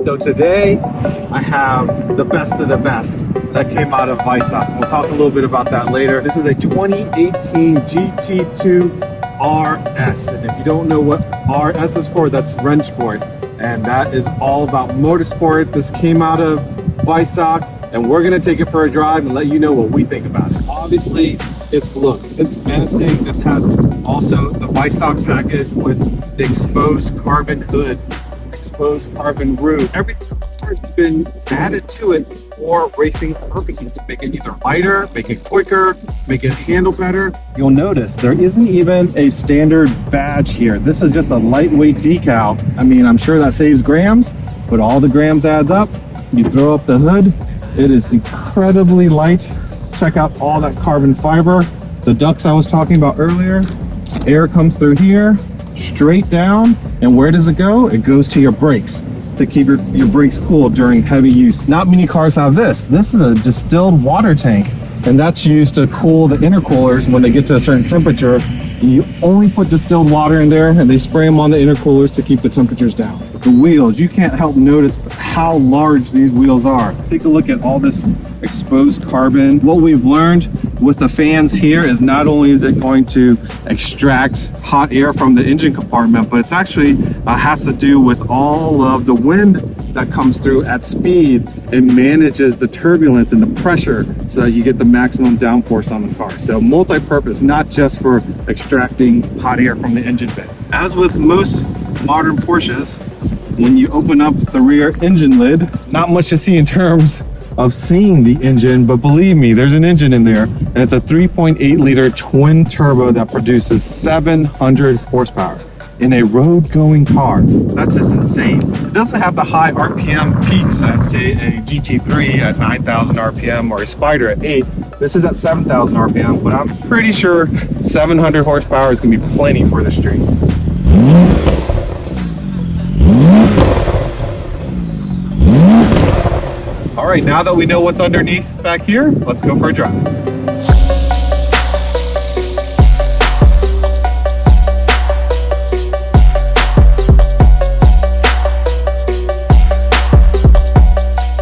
So today I have the best of the best that came out of Weissach. We'll talk a little bit about that later. This is a 2018 GT2 RS. And if you don't know what RS is for, that's Rennsport. And that is all about motorsport. This came out of Weissach, and we're gonna take it for a drive and let you know what we think about it. Obviously, it's menacing. This has also the Weissach package with the exposed carbon hood, exposed carbon roof. Everything has been added to it for racing purposes to make it either lighter, make it quicker, make it handle better. You'll notice there isn't even a standard badge here. This is just a lightweight decal. I mean, I'm sure that saves grams, but all the grams adds up. You throw up the hood, it is incredibly light. Check out all that carbon fiber. The ducts I was talking about earlier, air comes through here, straight down, and where does it go? It goes to your brakes to keep your brakes cool during heavy use. Not many cars have this. This is a distilled water tank, and that's used to cool the intercoolers when they get to a certain temperature. You only put distilled water in there, and they spray them on the intercoolers to keep the temperatures down. The wheels, you can't help notice how large these wheels are. Take a look at all this exposed carbon. What we've learned with the fans here is not only is it going to extract hot air from the engine compartment, but it's actually has to do with all of the wind that comes through at speed. It manages the turbulence and the pressure so that you get the maximum downforce on the car. So multi-purpose, not just for extracting hot air from the engine bay. As with most modern Porsches, when you open up the rear engine lid, not much to see in terms of seeing the engine, but believe me, there's an engine in there, and it's a 3.8 liter twin turbo that produces 700 horsepower in a road-going car. That's just insane. It doesn't have the high RPM peaks as, say, a GT3 at 9,000 RPM or a Spider at 8. This is at 7,000 RPM, but I'm pretty sure 700 horsepower is gonna be plenty for the street. All right, now that we know what's underneath back here, let's go for a drive.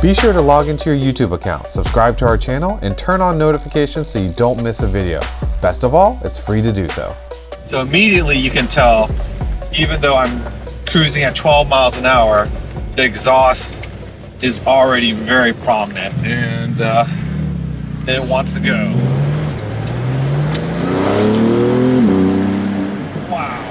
Be sure to log into your YouTube account, subscribe to our channel, and turn on notifications so you don't miss a video. Best of all, it's free to do so. So immediately you can tell, even though I'm cruising at 12 miles an hour, the exhaust is already very prominent, and it wants to go. Wow.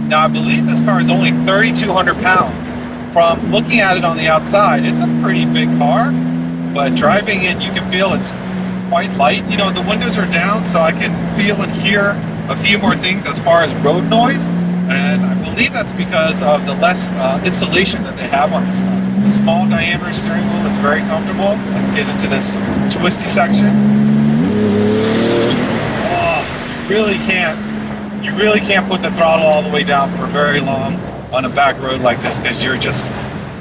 Now I believe this car is only 3,200 pounds. From looking at it on the outside, it's a pretty big car, but driving it, you can feel it's quite light. You know, the windows are down, so I can feel and hear a few more things as far as road noise. And I believe that's because of the less insulation that they have on this car. The small diameter steering wheel is very comfortable. Let's get into this twisty section. Oh, you really can't put the throttle all the way down for very long on a back road like this, because you're just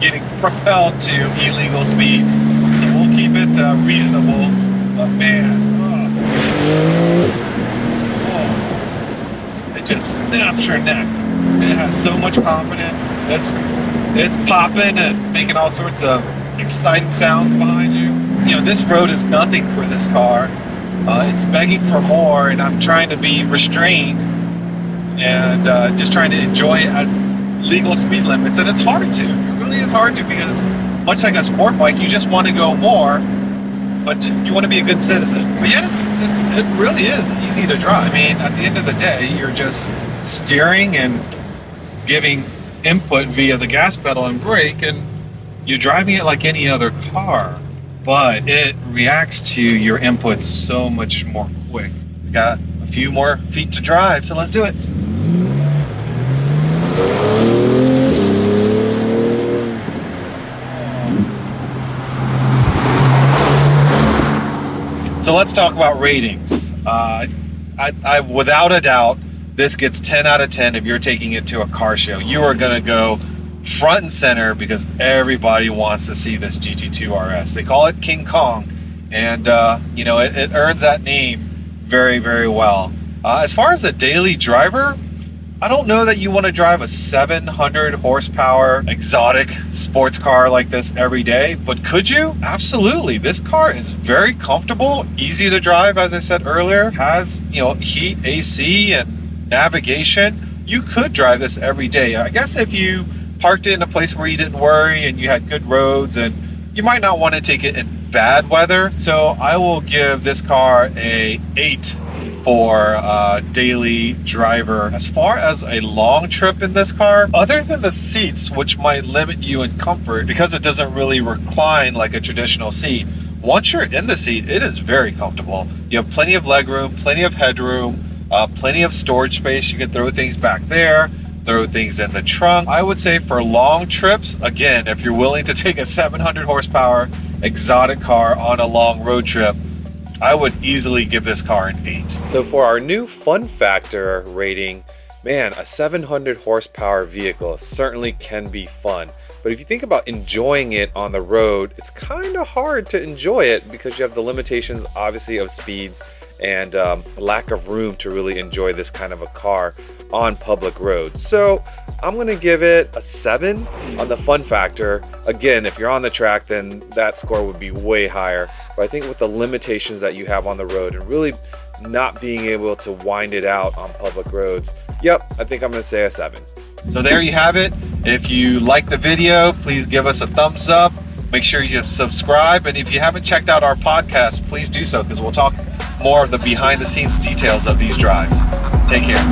getting propelled to illegal speeds. So we'll keep it reasonable, but man, it just snaps your neck. It has so much confidence. It's popping and making all sorts of exciting sounds behind you. You know, this road is nothing for this car. It's begging for more, and I'm trying to be restrained and just trying to enjoy it at legal speed limits. And it's hard to. It really is hard to, because much like a sport bike, you just want to go more, but you want to be a good citizen. But yet it really is easy to drive. I mean, at the end of the day, you're just steering and giving input via the gas pedal and brake, and you're driving it like any other car, but it reacts to your inputs so much more quick. We got a few more feet to drive, so let's do it. So let's talk about ratings. I without a doubt, this gets 10 out of 10 if you're taking it to a car show. You are gonna go front and center because everybody wants to see this GT2 RS. They call it King Kong, and you know, it earns that name very, very well. As far as the daily driver, I don't know that you want to drive a 700 horsepower exotic sports car like this every day, but could you? Absolutely. This car is very comfortable, easy to drive, as I said earlier, has, heat, AC, and navigation. You could drive this every day. I guess if you parked it in a place where you didn't worry and you had good roads, and you might not want to take it in bad weather. So I will give this car a 8 for daily driver. As far as a long trip in this car, other than the seats, which might limit you in comfort because it doesn't really recline like a traditional seat, once you're in the seat, it is very comfortable. You have plenty of legroom, plenty of headroom, plenty of storage space. You can throw things back there, throw things in the trunk. I would say for long trips, again, if you're willing to take a 700 horsepower exotic car on a long road trip, I would easily give this car an 8. So for our new fun factor rating, man, a 700 horsepower vehicle certainly can be fun. But if you think about enjoying it on the road, it's kind of hard to enjoy it because you have the limitations, obviously, of speeds and lack of room to really enjoy this kind of a car on public roads. So I'm gonna give it a 7 on the fun factor. Again, if you're on the track, then that score would be way higher. But I think with the limitations that you have on the road and really not being able to wind it out on public roads, yep, I think I'm gonna say a 7. So there you have it. If you like the video, please give us a thumbs up. Make sure you subscribe. And if you haven't checked out our podcast, please do so, because we'll talk more of the behind the scenes details of these drives. Take care.